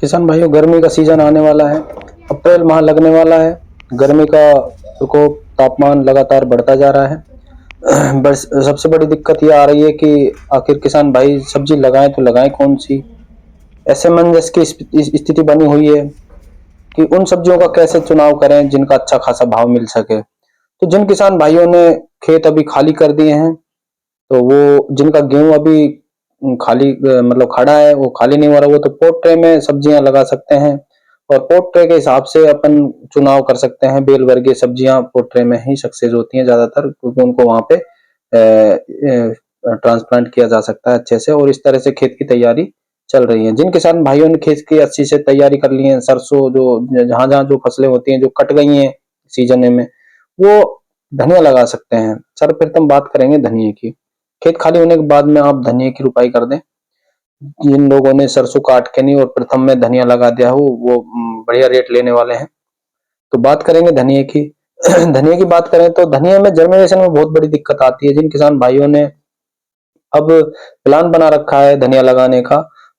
किसान भाइयों, गर्मी का सीजन आने वाला है। अप्रैल माह लगने वाला है। गर्मी का प्रकोप, तापमान लगातार बढ़ता जा रहा है। बस सबसे बड़ी दिक्कत ये आ रही है कि आखिर किसान भाई सब्जी लगाएं तो लगाएं कौन सी। ऐसे मंजस की स्थिति बनी हुई है कि उन सब्जियों का कैसे चुनाव करें जिनका अच्छा खासा भाव मिल सके। तो जिन किसान भाइयों ने खेत अभी खाली कर दिए हैं, तो वो जिनका गेहूं अभी खाली मतलब खड़ा है, वो खाली नहीं हो रहा, वो तो पोट ट्रे में सब्जियां लगा सकते हैं। और पोट ट्रे के हिसाब से अपन चुनाव कर सकते हैं। बेल वर्गीय सब्जियां पोट ट्रे में ही सक्सेस होती हैं ज्यादातर, क्योंकि उनको वहां पे ट्रांसप्लांट किया जा सकता है अच्छे से। और इस तरह से खेत की तैयारी चल रही है। जिन किसान भाइयों ने खेत की अच्छी से तैयारी कर ली है, सरसों जो जहां जहां जो फसलें होती हैं जो कट गई हैं सीजन में, वो धनिया लगा सकते हैं। सर्वप्रथम बात करेंगे धनिया की। खेत खाली होने के बाद में आप धनिया की रुपाई कर दें। जिन लोगों ने सरसों काट के नहीं और प्रथम में धनिया लगा दिया हो, वो बढ़िया रेट लेने वाले हैं। तो बात करेंगे धनिया की। धनिया की बात करें तो धनिया में जर्मिनेशन में बहुत बड़ी दिक्कत आती है। जिन किसान भाइयों ने अब प्लान बना रखा है धनिया लगाने का,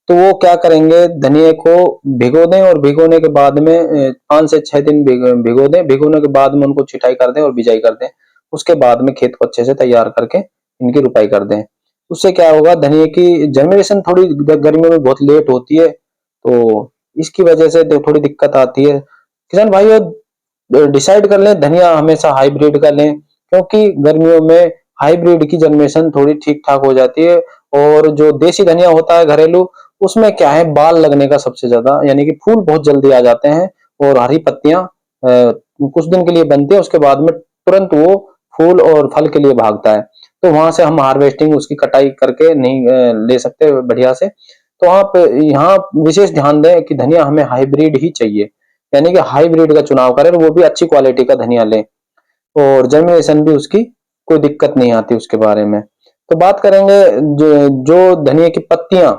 तो वो क्या करेंगे, धनिया को भिगो दें और भिगोने के बाद में 5 से 6 दिन भिगो दें। भिगोने के बाद में उनको छिटाई कर दें और बिजाई कर दें। उसके बाद में खेत को अच्छे से तैयार करके इनकी रुपाई कर दें। उससे क्या होगा, धनिया की जर्मिनेशन थोड़ी गर्मियों में बहुत लेट होती है, तो इसकी वजह से थोड़ी दिक्कत आती है। किसान भाइयों, डिसाइड कर लें धनिया हमेशा हाइब्रिड का लें, क्योंकि गर्मियों में हाइब्रिड की जर्मिनेशन थोड़ी ठीक ठाक हो जाती है। और जो देसी धनिया होता है घरेलू, उसमें क्या है, बाल लगने का सबसे ज्यादा, यानी कि फूल बहुत जल्दी आ जाते हैं और हरी पत्तियां कुछ दिन के लिए बनती है, उसके बाद में तुरंत वो फूल और फल के लिए भागता है। तो वहां से हम हार्वेस्टिंग उसकी कटाई करके नहीं ले सकते बढ़िया से। तो आप यहाँ विशेष ध्यान दें कि धनिया हमें हाइब्रिड ही चाहिए, यानी कि हाइब्रिड का चुनाव करें, वो भी अच्छी क्वालिटी का धनिया लें और जर्मिनेशन भी उसकी कोई दिक्कत नहीं आती उसके बारे में। तो बात करेंगे जो धनिया की पत्तियां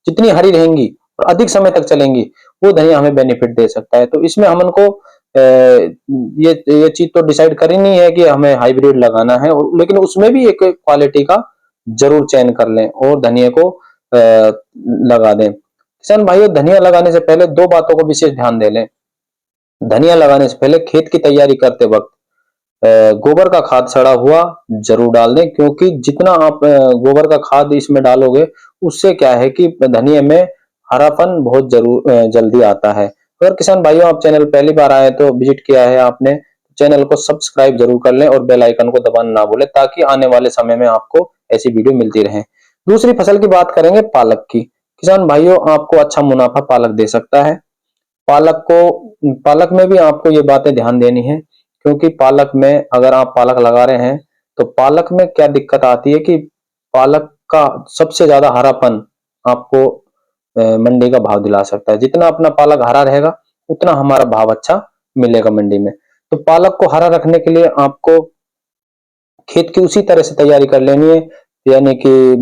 जितनी हरी रहेंगी और अधिक समय तक चलेंगी, वो धनिया हमें बेनिफिट दे सकता है। तो इसमें हम उनको ये चीज तो डिसाइड कर ही नहीं है कि हमें हाइब्रिड लगाना है, लेकिन उसमें भी एक क्वालिटी का जरूर चयन कर लें और धनिया को लगा दें। किसान भाइयों, धनिया लगाने से पहले दो बातों को विशेष ध्यान दे लें। धनिया लगाने से पहले खेत की तैयारी करते वक्त गोबर का खाद सड़ा हुआ जरूर डाल दें, क्योंकि जितना आप गोबर का खाद इसमें डालोगे, उससे क्या है कि धनिया में हरापन बहुत जल्दी आता है। अगर किसान भाइयों आप चैनल पहली बार आए तो विजिट किया है आपने, चैनल को सब्सक्राइब जरूर कर लें और बेल आइकन को दबाना ना भूलें, ताकि आने वाले समय में आपको ऐसी वीडियो मिलती रहे। दूसरी फसल की बात करेंगे पालक की। किसान भाइयों, आपको अच्छा मुनाफा पालक दे सकता है। पालक में भी आपको ये बातें ध्यान देनी है, क्योंकि पालक में अगर आप पालक लगा रहे हैं, तो पालक में क्या दिक्कत आती है कि पालक का सबसे ज्यादा हरापन आपको मंडी का भाव दिला सकता है। जितना अपना पालक हरा रहेगा, उतना हमारा भाव अच्छा मिलेगा मंडी में। तो पालक को हरा रखने के लिए आपको खेत की उसी तरह से तैयारी कर लेनी है, यानी कि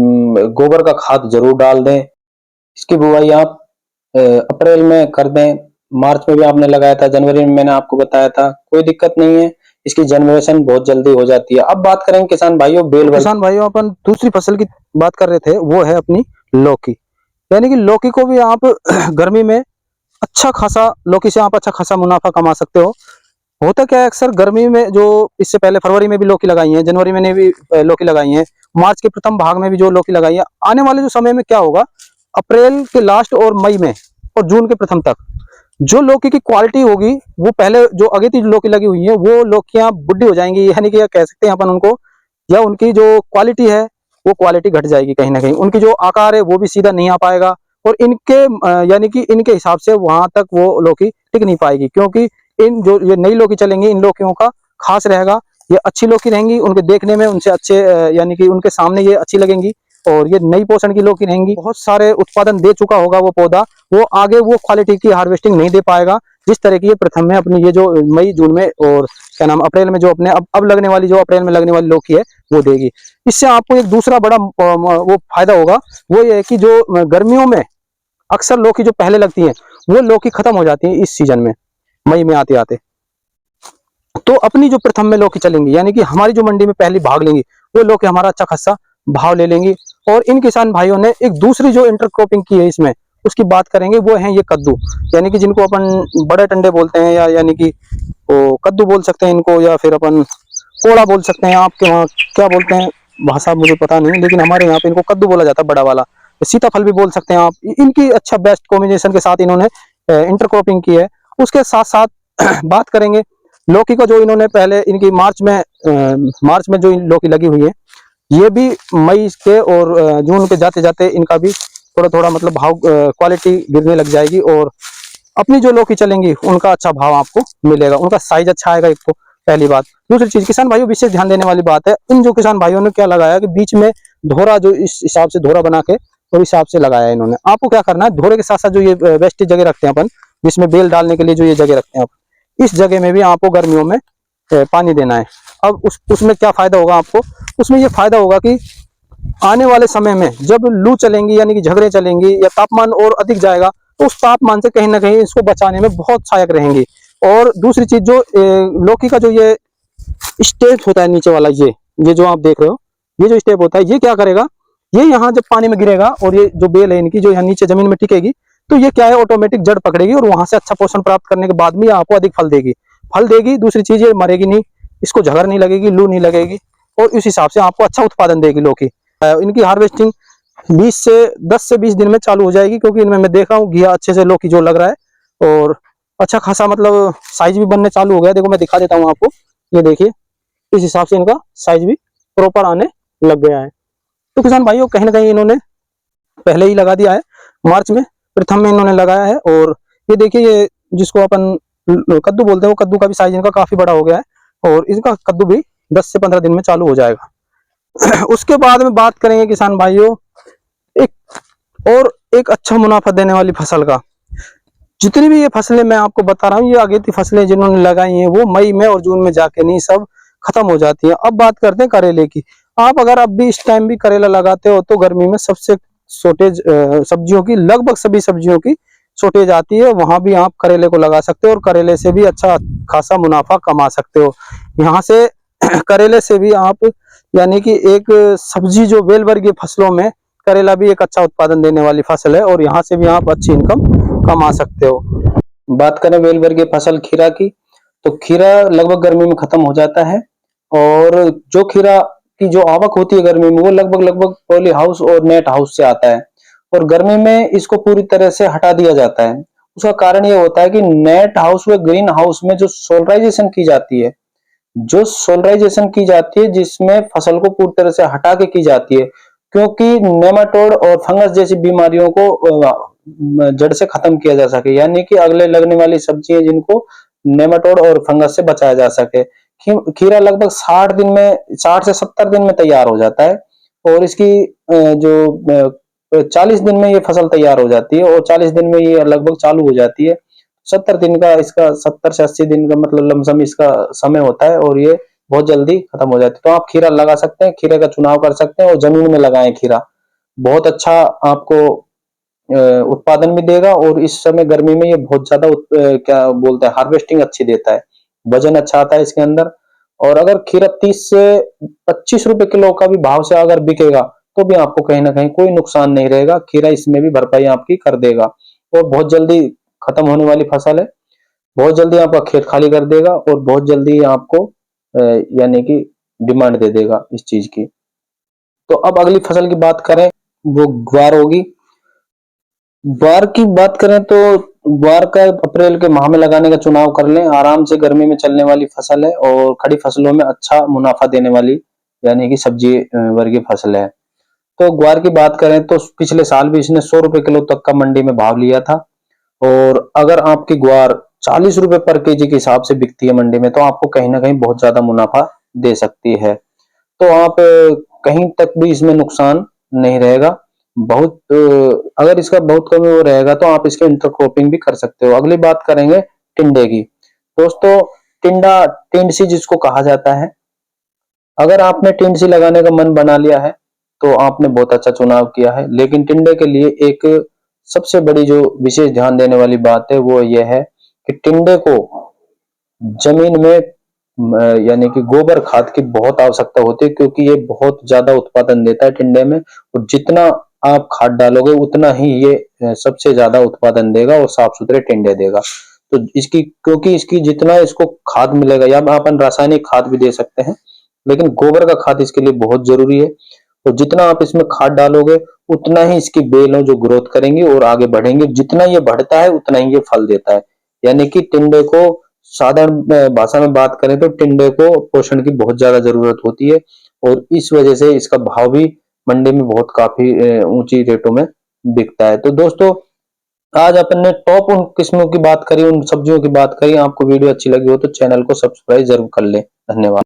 गोबर का खाद जरूर डाल दें। इसकी बुवाई आप अप्रैल में कर दें। मार्च में भी आपने लगाया था, जनवरी में मैंने आपको बताया था, कोई दिक्कत नहीं है। इसकी जनरेशन बहुत जल्दी हो जाती है। अब बात करेंगे किसान भाइयों किसान भाइयों, अपन दूसरी फसल की बात कर रहे थे, वो है अपनी लौकी। यानी कि लौकी को भी आप गर्मी में अच्छा खासा, लौकी से आप अच्छा खासा मुनाफा कमा सकते हो। होता क्या है, अक्सर गर्मी में जो इससे पहले फरवरी में भी लौकी लगाई है, जनवरी में भी लौकी लगाई है, मार्च के प्रथम भाग में भी जो लौकी लगाई है, आने वाले जो समय में क्या होगा, अप्रैल के लास्ट और मई में और जून के प्रथम तक जो लौकी की क्वालिटी होगी, वो पहले जो अगेती लौकी लगी हुई है, वो लौकियां बुढ़ी हो जाएंगी, यानी कि कह सकते हैं अपन उनको, या उनकी जो क्वालिटी है वो क्वालिटी घट जाएगी कहीं ना कहीं। उनकी जो आकार है वो भी सीधा नहीं आ पाएगा, और इनके यानी कि इनके हिसाब से वहां तक वो लौकी टिक नहीं पाएगी, क्योंकि इन जो ये नई लौकी चलेंगी, इन लौकियों का खास रहेगा, ये अच्छी लौकी रहेंगी, उनके देखने में उनसे अच्छे यानी कि उनके सामने ये अच्छी लगेंगी, और ये नई पोषण की लौकी रहेंगी। बहुत सारे उत्पादन दे चुका होगा वो पौधा, वो आगे वो क्वालिटी की हार्वेस्टिंग नहीं दे पाएगा जिस तरह की ये प्रथम में अपनी ये जो मई जून में और क्या नाम अप्रैल में जो अपने अब लगने वाली, जो अप्रैल में लगने वाली लौकी है वो देगी। इससे आपको एक दूसरा बड़ा वो फायदा होगा, वो ये है कि जो गर्मियों में अक्सर लौकी जो पहले लगती है, वो लौकी खत्म हो जाती है इस सीजन में, मई में आते आते। तो अपनी जो प्रथम में लौकी चलेंगी, यानी कि हमारी जो मंडी में पहली भाग लेंगी, वो लौकी हमारा अच्छा खासा भाव ले लेंगी। और इन किसान भाइयों ने एक दूसरी जो इंटरक्रॉपिंग की है इसमें, उसकी बात करेंगे, वो है ये कद्दू, यानी कि जिनको अपन बड़े टंडे बोलते हैं, या यानी कि वो कद्दू बोल सकते हैं इनको, या फिर अपन कोड़ा बोल सकते हैं। आपके वहाँ क्या बोलते हैं भाषा मुझे पता नहीं, लेकिन हमारे यहाँ पे इनको कद्दू बोला जाता है, बड़ा वाला। सीताफल भी बोल सकते हैं आप। इनकी अच्छा बेस्ट कॉम्बिनेशन के साथ इन्होंने इंटरक्रॉपिंग की है। उसके साथ साथ बात करेंगे लौकी का, जो इन्होंने पहले इनकी मार्च में जो लौकी लगी हुई है, ये भी मई के और जून के जाते जाते इनका भी थोड़ा थोड़ा मतलब भाव क्वालिटी गिरने लग जाएगी, और अपनी जो लौकी चलेंगी उनका अच्छा भाव आपको मिलेगा, उनका साइज अच्छा आएगा। एक तो पहली बात। दूसरी चीज, किसान भाइयों विशेष ध्यान देने वाली बात है, इन जो किसान भाइयों ने क्या लगाया कि बीच में धोरा, जो इस हिसाब से धोरा बना के और हिसाब से लगाया इन्होंने। आपको क्या करना है, धोरे के साथ साथ जो ये वेस्टेज जगह रखते हैं अपन, जिसमें बेल डालने के लिए जो ये जगह रखते हैं अपन, इस जगह में भी आपको गर्मियों में पानी देना है। अब उसमें क्या फायदा होगा आपको, उसमें ये फायदा होगा कि आने वाले समय में जब लू चलेंगी, यानी कि झगड़े चलेंगी, या तापमान और अधिक जाएगा, तो उस तापमान से कहीं ना कहीं इसको बचाने में बहुत सहायक रहेंगी। और दूसरी चीज, जो लौकी का जो ये स्टेप होता है नीचे वाला, ये जो आप देख रहे हो, ये जो स्टेप होता है, ये क्या करेगा, ये यहाँ जब पानी में गिरेगा और ये जो बेल है इनकी, जो यहाँ नीचे जमीन में टिकेगी, तो ये क्या है, ऑटोमेटिक जड़ पकड़ेगी और वहां से अच्छा पोषण प्राप्त करने के बाद में आपको अधिक फल देगी। दूसरी चीज, ये मरेगी नहीं, इसको झगर नहीं लगेगी, लू नहीं लगेगी, और इस हिसाब से आपको अच्छा उत्पादन देगी लौकी। इनकी हार्वेस्टिंग 10 से 20 दिन में चालू हो जाएगी, क्योंकि इनमें मैं देखा हूँ घिया अच्छे से लौकी जो लग रहा है, और अच्छा खासा मतलब साइज भी बनने चालू हो गया। देखो मैं दिखा देता हूँ आपको, ये देखिए, इस हिसाब से इनका साइज भी प्रॉपर आने लग गया है। तो किसान भाइयों, कहीं ना कहीं इन्होंने पहले ही लगा दिया है, मार्च में प्रथम में इन्होंने लगाया है। और ये देखिए, ये जिसको अपन कद्दू बोलते हैं, वो कद्दू का भी साइज इनका काफी बड़ा हो गया है, और इसका कद्दू भी 10 से 15 दिन में चालू हो जाएगा। उसके बाद में बात करेंगे किसान भाइयों एक अच्छा मुनाफा देने वाली फसल का। जितनी भी ये फसलें मैं आपको बता रहा हूँ, ये अगेती फसलें जिन्होंने लगाई हैं, वो मई में और जून में जाके नहीं, सब खत्म हो जाती है। अब बात करते हैं करेले की। आप अगर अब भी इस टाइम भी करेला लगाते हो, तो गर्मी में सबसे शॉर्टेज सब्जियों की, लगभग सभी सब्जियों की शॉर्टेज आती है, वहां भी आप करेले को लगा सकते हो, और करेले से भी अच्छा खासा मुनाफा कमा सकते हो। यहाँ से करेले से भी आप, यानी कि एक सब्जी जो बेल वर्गीय फसलों में करेला भी एक अच्छा उत्पादन देने वाली फसल है, और यहाँ से भी आप अच्छी इनकम कमा सकते हो। बात करें बेल वर्गीय फसल खीरा की, तो खीरा लगभग गर्मी में खत्म हो जाता है, और जो खीरा की जो आवक होती है गर्मी में, वो लगभग लगभग पॉली हाउस और नेट हाउस से आता है, और गर्मी में इसको पूरी तरह से हटा दिया जाता है। उसका कारण ये होता है कि नेट हाउस व ग्रीन हाउस में जो सोलराइजेशन की जाती है, जिसमें फसल को पूरी तरह से हटा के की जाती है, क्योंकि नेमाटोड और फंगस जैसी बीमारियों को जड़ से खत्म किया जा सके, यानी कि अगले लगने वाली सब्जियां जिनको नेमाटोड और फंगस से बचाया जा सके। खीरा लगभग 60 से 70 दिन में तैयार हो जाता है, और इसकी जो 40 दिन में ये फसल तैयार हो जाती है, और 40 दिन में ये लगभग चालू हो जाती है। 70 दिन का इसका 70 से 80 दिन का मतलब लमसम इसका समय होता है, और ये बहुत जल्दी खत्म हो जाती है। तो आप खीरा लगा सकते हैं, खीरे का चुनाव कर सकते हैं, और जमीन में लगाएं खीरा। बहुत अच्छा आपको उत्पादन भी देगा, और इस समय गर्मी में ये बहुत ज्यादा क्या बोलते हैं, हार्वेस्टिंग अच्छी देता है, वजन अच्छा आता है इसके अंदर। और अगर खीरा 30 से 25 रुपए किलो का भी भाव से अगर बिकेगा, तो भी आपको कहीं ना कहीं कोई नुकसान नहीं रहेगा, खीरा इसमें भी भरपाई आपकी कर देगा। और बहुत जल्दी खत्म होने वाली फसल है, बहुत जल्दी आपका खेत खाली कर देगा, और बहुत जल्दी आपको यानी कि डिमांड दे देगा इस चीज की। तो अब अगली फसल की बात करें, वो ग्वार होगी। ग्वार की बात करें तो ग्वार का अप्रैल के माह में लगाने का चुनाव कर लें, आराम से गर्मी में चलने वाली फसल है, और खड़ी फसलों में अच्छा मुनाफा देने वाली, यानी कि सब्जी वर्गीय फसल है। तो ग्वार की बात करें तो पिछले साल भी इसने 100 रुपए किलो तक का मंडी में भाव लिया था, और अगर आपकी ग्वार 40 रुपए पर केजी के हिसाब से बिकती है मंडी में, तो आपको कहीं ना कहीं बहुत ज्यादा मुनाफा दे सकती है। तो आप कहीं तक भी इसमें नुकसान नहीं रहेगा। अगर इसका बहुत कम वो रहेगा, तो आप इसके इंटरक्रॉपिंग भी कर सकते हो। अगली बात करेंगे टिंडे की। दोस्तों, टिंडसी जिसको कहा जाता है, अगर आपने टिंडसी लगाने का मन बना लिया है, तो आपने बहुत अच्छा चुनाव किया है। लेकिन टिंडे के लिए एक सबसे बड़ी जो विशेष ध्यान देने वाली बात है, वो ये है कि टिंडे को जमीन में यानी कि गोबर खाद की बहुत आवश्यकता होती है, क्योंकि ये बहुत ज्यादा उत्पादन देता है टिंडे में। और जितना आप खाद डालोगे उतना ही ये सबसे ज्यादा उत्पादन देगा और साफ सुथरे टिंडे देगा। तो इसकी क्योंकि इसकी जितना इसको खाद मिलेगा, या अपन रासायनिक खाद भी दे सकते हैं, लेकिन गोबर का खाद इसके लिए बहुत जरूरी है। तो जितना आप इसमें खाद डालोगे उतना ही इसकी बेलों जो ग्रोथ करेंगी और आगे बढ़ेंगे। जितना ये बढ़ता है उतना ही ये फल देता है। यानी कि टिंडे को साधारण भाषा में बात करें तो टिंडे को पोषण की बहुत ज्यादा जरूरत होती है, और इस वजह से इसका भाव भी मंडी में बहुत काफी ऊंची रेटों में बिकता है। तो दोस्तों, आज अपन ने टॉप उन किस्मों की बात करी, उन सब्जियों की बात करी। आपको वीडियो अच्छी लगी हो तो चैनल को सब्सक्राइब जरूर कर ले। धन्यवाद।